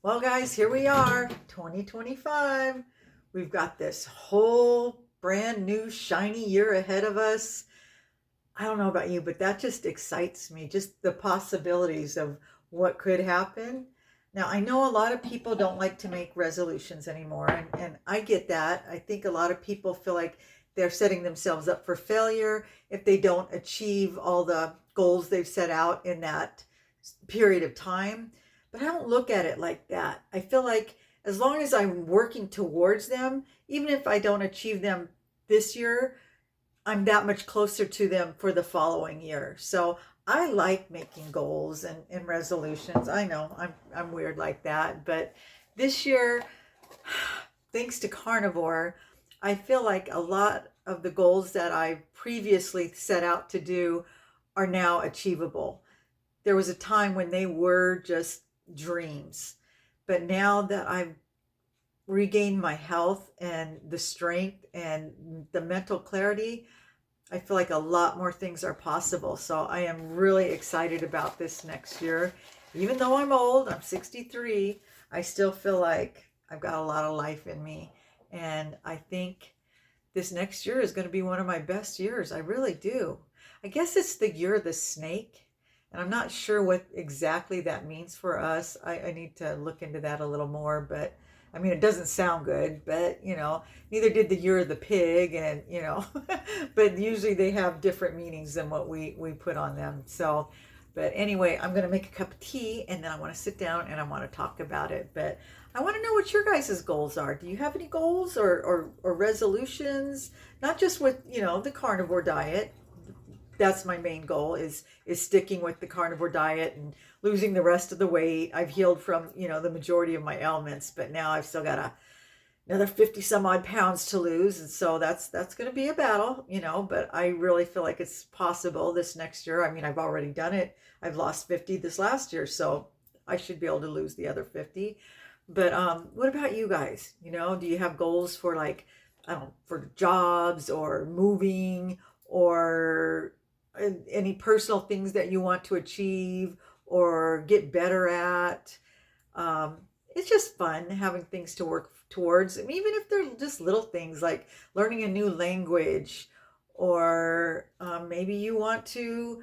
Well, guys, here we are, 2025. We've got this whole brand new shiny year ahead of us. I don't know about you, but that just excites me, just the possibilities of what could happen. Now, I know a lot of people don't like to make resolutions anymore, and I get that. I think a lot of people feel like they're setting themselves up for failure if they don't achieve all the goals they've set out in that period of time. But I don't look at it like that. I feel like as long as I'm working towards them, even if I don't achieve them this year, I'm that much closer to them for the following year. So I like making goals and resolutions. I know I'm weird like that, but this year, thanks to carnivore, I feel like a lot of the goals that I previously set out to do are now achievable. There was a time when they were just dreams, but now that I've regained my health and the strength and the mental clarity, I feel like a lot more things are possible. So I am really excited about this next year. Even though I'm old, I'm 63, I still feel like I've got a lot of life in me. And I think this next year is going to be one of my best years. I really do. I guess it's the year of the snake. And I'm not sure what exactly that means for us. I need to look into that a little more. But I mean, it doesn't sound good, but neither did the year of the pig. And, but usually they have different meanings than what we put on them. So, but anyway, I'm going to make a cup of tea and then I want to sit down and I want to talk about it. But I want to know what your guys' goals are. Do you have any goals or resolutions? Not just with, the carnivore diet. That's my main goal is sticking with the carnivore diet and losing the rest of the weight. I've healed from, the majority of my ailments, but now I've still got another 50 some odd pounds to lose. And so that's going to be a battle, but I really feel like it's possible this next year. I mean, I've already done it. I've lost 50 this last year, so I should be able to lose the other 50. But what about you guys? Do you have goals for, like, I don't know, for jobs or moving or any personal things that you want to achieve or get better at? Um, it's just fun having things to work towards. I mean, even if they're just little things like learning a new language, or maybe you want to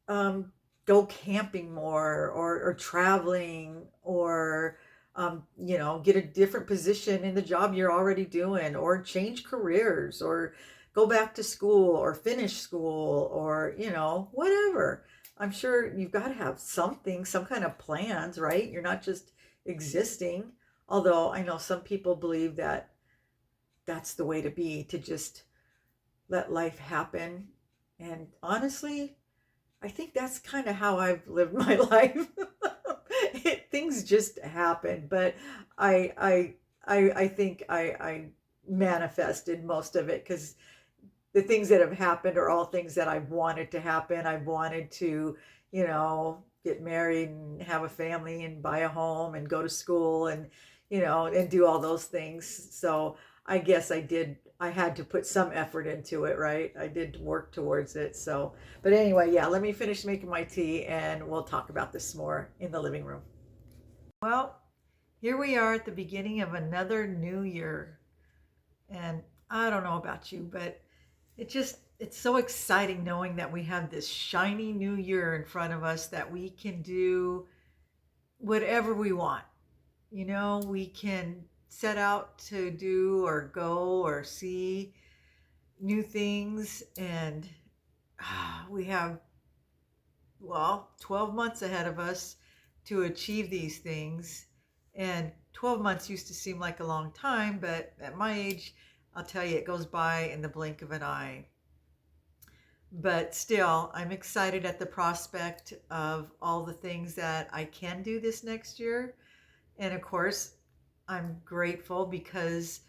um, go camping more, or traveling, or get a different position in the job you're already doing, or change careers, or go back to school, or finish school, or whatever. I'm sure you've got to have something, some kind of plans, right? You're not just existing. Although I know some people believe that that's the way to be, to just let life happen. And honestly, I think that's kind of how I've lived my life. Things just happen, but I think I manifested most of it, because the things that have happened are all things that I've wanted to happen. I've wanted to, get married and have a family and buy a home and go to school and, and do all those things. So I guess I had to put some effort into it, right? I did work towards it. So, but anyway, yeah, let me finish making my tea and we'll talk about this more in the living room. Well, here we are at the beginning of another new year. And I don't know about you, but it's so exciting knowing that we have this shiny new year in front of us, that we can do whatever we want. We can set out to do or go or see new things, and we have, well, 12 months ahead of us to achieve these things. And 12 months used to seem like a long time, but at my age, I'll tell you, it goes by in the blink of an eye. But still, I'm excited at the prospect of all the things that I can do this next year. And of course, I'm grateful because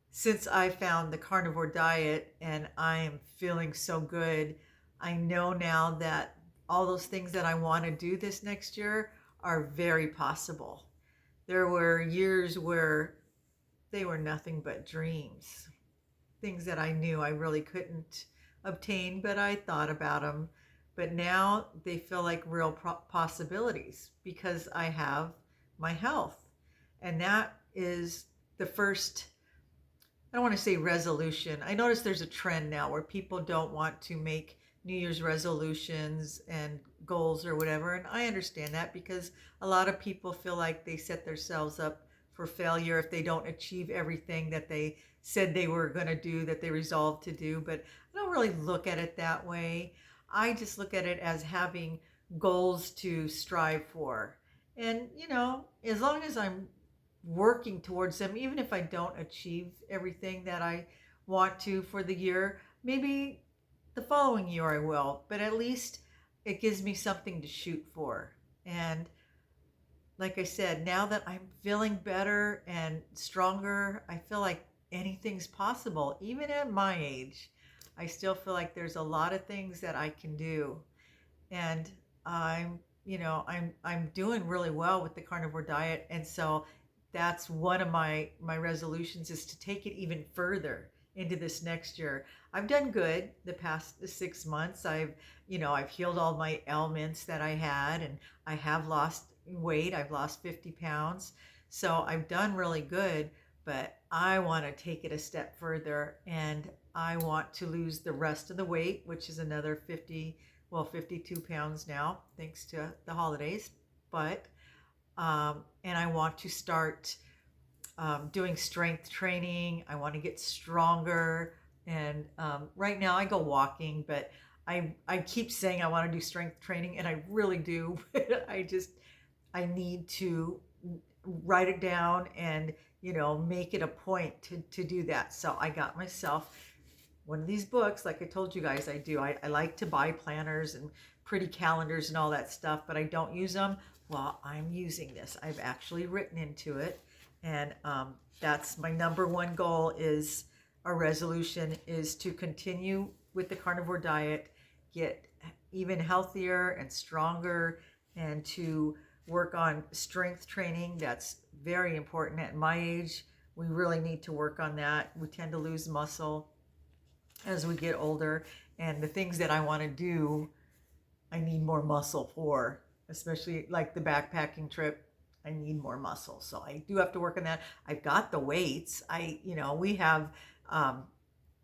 since I found the carnivore diet and I am feeling so good, I know now that all those things that I want to do this next year are very possible. There were years where they were nothing but dreams, things that I knew I really couldn't obtain, but I thought about them. But now they feel like real possibilities because I have my health. And that is the first, I don't want to say resolution. I notice there's a trend now where people don't want to make New Year's resolutions and goals or whatever. And I understand that because a lot of people feel like they set themselves up for failure if they don't achieve everything that they said they were going to do, that they resolved to do. But I don't really look at it that way. I just look at it as having goals to strive for. And, as long as I'm working towards them, even if I don't achieve everything that I want to for the year, maybe the following year I will, but at least it gives me something to shoot for. And like I said, now that I'm feeling better and stronger, I feel like anything's possible. Even at my age, I still feel like there's a lot of things that I can do. And I'm doing really well with the carnivore diet, and so that's one of my resolutions, is to take it even further into this next year. I've done good the past 6 months. I've healed all my ailments that I had, and I have lost weight. I've lost 50 pounds. So I've done really good, but I want to take it a step further, and I want to lose the rest of the weight, which is another 52 pounds now, thanks to the holidays. But, and I want to start doing strength training. I want to get stronger. And right now I go walking, but I keep saying I want to do strength training, and I really do. But I need to write it down and, make it a point to do that. So I got myself one of these books. Like I told you guys, I do. I like to buy planners and pretty calendars and all that stuff, but I don't use them. Well, I'm using this. I've actually written into it. And that's my number one goal, is a resolution, is to continue with the carnivore diet, get even healthier and stronger, and to work on strength training. That's very important at my age. We really need to work on that. We tend to lose muscle as we get older, and the things that I want to do, I need more muscle for, especially like the backpacking trip. I need more muscle, so I do have to work on that. I've got the weights. We have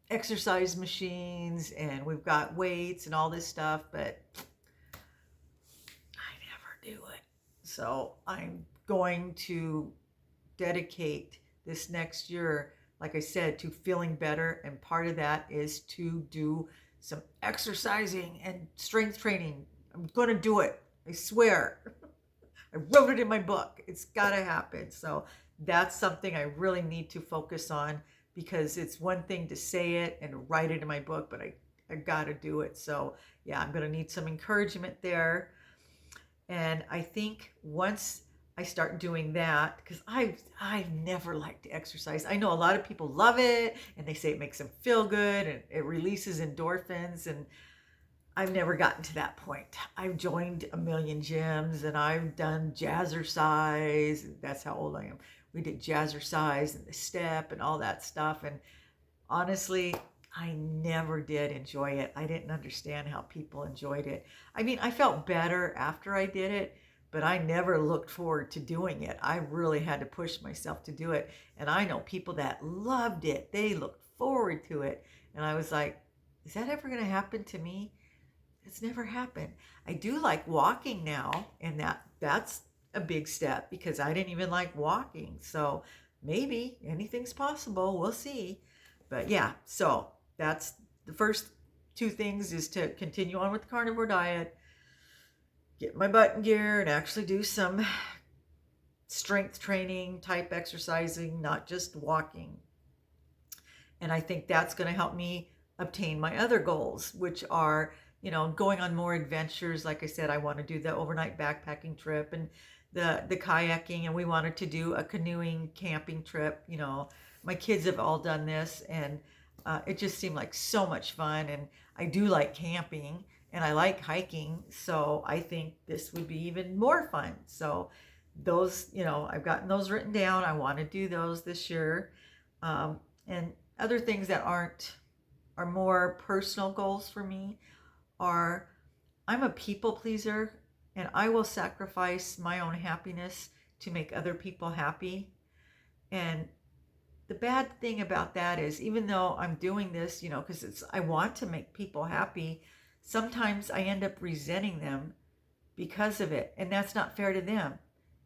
exercise machines, and we've got weights and all this stuff, but I never do it. So I'm going to dedicate this next year, like I said, to feeling better. And part of that is to do some exercising and strength training. I'm going to do it. I swear. I wrote it in my book. It's got to happen. So that's something I really need to focus on, because it's one thing to say it and write it in my book, but I got to do it. So yeah, I'm going to need some encouragement there. And I think once I start doing that, because I've never liked to exercise. I know a lot of people love it, and they say it makes them feel good and it releases endorphins, and I've never gotten to that point. I've joined a million gyms, and I've done jazzercise. That's how old I am. We did jazzercise and the step and all that stuff, and honestly, I never did enjoy it. I didn't understand how people enjoyed it. I mean, I felt better after I did it, but I never looked forward to doing it. I really had to push myself to do it. And I know people that loved it. They looked forward to it. And I was like, is that ever going to happen to me? It's never happened. I do like walking now, and that's a big step, because I didn't even like walking. So maybe anything's possible. We'll see. But yeah, so that's the first two things, is to continue on with the carnivore diet, get my butt in gear, and actually do some strength training type exercising, not just walking. And I think that's going to help me obtain my other goals, which are, going on more adventures. Like I said, I want to do the overnight backpacking trip and the kayaking, and we wanted to do a canoeing camping trip. My kids have all done this, and it just seemed like so much fun. And I do like camping, and I like hiking, so I think this would be even more fun. So those, I've gotten those written down. I want to do those this year. And other things that are more personal goals for me are, I'm a people pleaser, and I will sacrifice my own happiness to make other people happy. And the bad thing about that is, even though I'm doing this, because I want to make people happy, sometimes I end up resenting them because of it. And that's not fair to them.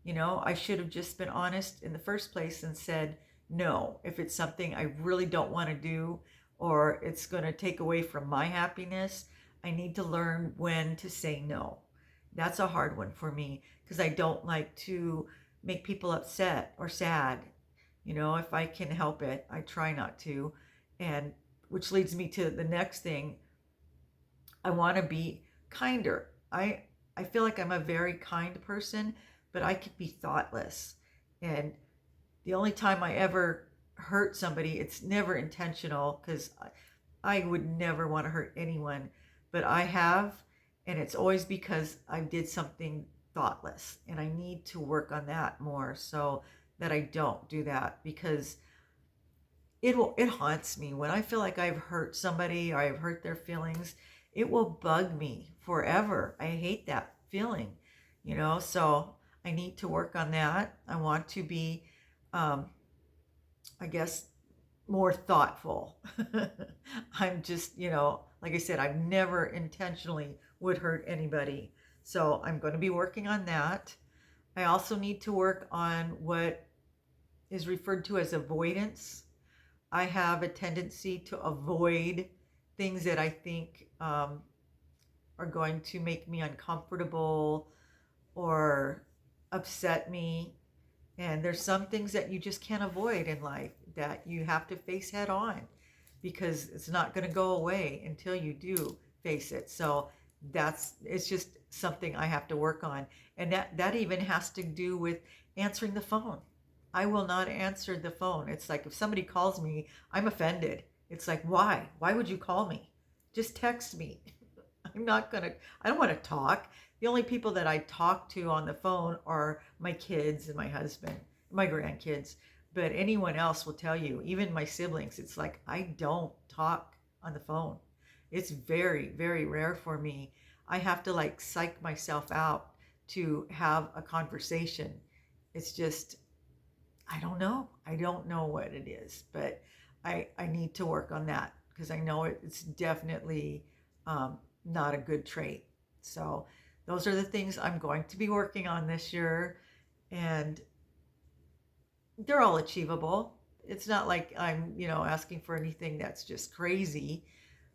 I should have just been honest in the first place and said no if it's something I really don't want to do, or it's going to take away from my happiness. I need to learn when to say no. That's a hard one for me because I don't like to make people upset or sad. If I can help it, I try not to. And which leads me to the next thing. I want to be kinder. I feel like I'm a very kind person, but I could be thoughtless. And the only time I ever hurt somebody, it's never intentional because I would never want to hurt anyone, but I have, and it's always because I did something thoughtless, and I need to work on that more so that I don't do that, because it haunts me when I feel like I've hurt somebody or I've hurt their feelings. It will bug me forever. I hate that feeling, so I need to work on that. I want to be, I guess, more thoughtful. I'm just, like I said, I've never intentionally would hurt anybody. So I'm going to be working on that. I also need to work on what is referred to as avoidance. I have a tendency to avoid things that I think are going to make me uncomfortable or upset me. And there's some things that you just can't avoid in life that you have to face head on, because it's not going to go away until you do face it. So it's just something I have to work on. And that even has to do with answering the phone. I will not answer the phone. It's like if somebody calls me, I'm offended. It's like, why? Why would you call me? Just text me. I don't want to talk. The only people that I talk to on the phone are my kids and my husband, my grandkids. But anyone else will tell you, even my siblings, it's like I don't talk on the phone. It's very, very rare for me. I have to like psych myself out to have a conversation. It's just, I don't know. I don't know what it is, but I need to work on that because I know it's definitely not a good trait. So those are the things I'm going to be working on this year, and they're all achievable. It's not like I'm, asking for anything that's just crazy,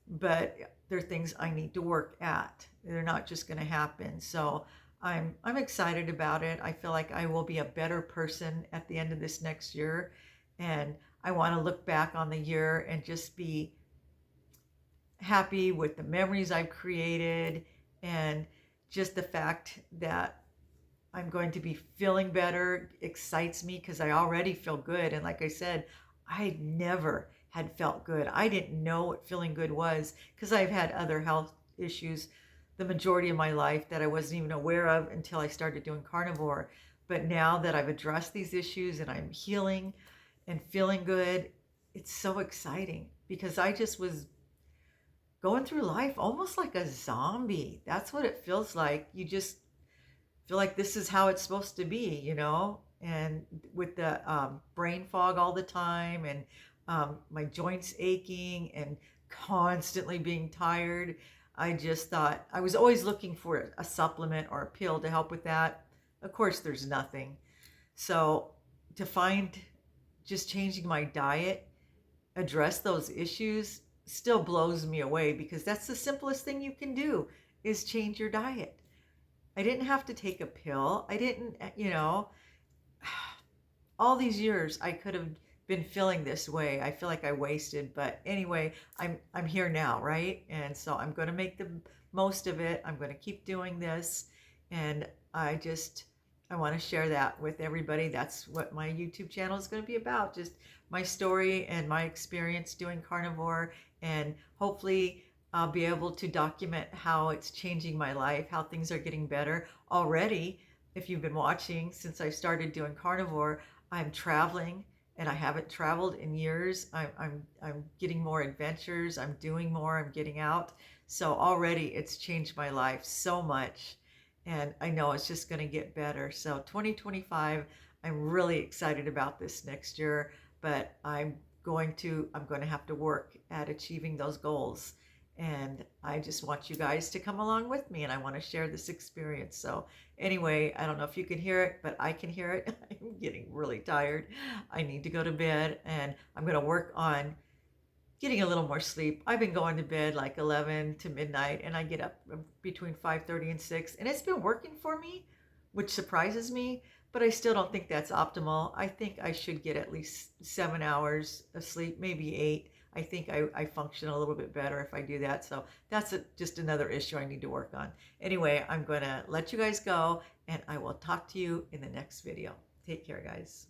but they're things I need to work at. They're not just going to happen. So I'm excited about it. I feel like I will be a better person at the end of this next year, and I want to look back on the year and just be happy with the memories I've created, and just the fact that I'm going to be feeling better excites me because I already feel good. And like I said, I never had felt good. I didn't know what feeling good was because I've had other health issues the majority of my life that I wasn't even aware of until I started doing carnivore. But now that I've addressed these issues and I'm healing and feeling good, it's so exciting because I just was going through life almost like a zombie. That's what it feels like. You just feel like this is how it's supposed to be, and with the brain fog all the time, and my joints aching and constantly being tired. I just thought I was always looking for a supplement or a pill to help with that. Of course, there's nothing. So to find just changing my diet, address those issues, still blows me away because that's the simplest thing you can do is change your diet. I didn't have to take a pill. I didn't, all these years I could have been feeling this way. I feel like I wasted, but anyway, I'm here now, right? And so I'm going to make the most of it. I'm going to keep doing this, and I want to share that with everybody. That's what my YouTube channel is going to be about, just my story and my experience doing carnivore, and hopefully I'll be able to document how it's changing my life, how things are getting better already. If you've been watching since I started doing carnivore, I'm traveling, and I haven't traveled in years. I'm getting more adventures. I'm doing more. I'm getting out. So already it's changed my life so much, and I know it's just going to get better. So 2025, I'm really excited about this next year, but I'm going to have to work at achieving those goals. And I just want you guys to come along with me, and I want to share this experience. So anyway, I don't know if you can hear it, but I can hear it. I'm getting really tired. I need to go to bed, and I'm going to work on getting a little more sleep. I've been going to bed like 11 to midnight, and I get up between 5:30 and 6, and it's been working for me, which surprises me, but I still don't think that's optimal. I think I should get at least 7 hours of sleep, maybe 8. I think I function a little bit better if I do that. So that's just another issue I need to work on. Anyway, I'm going to let you guys go, and I will talk to you in the next video. Take care, guys.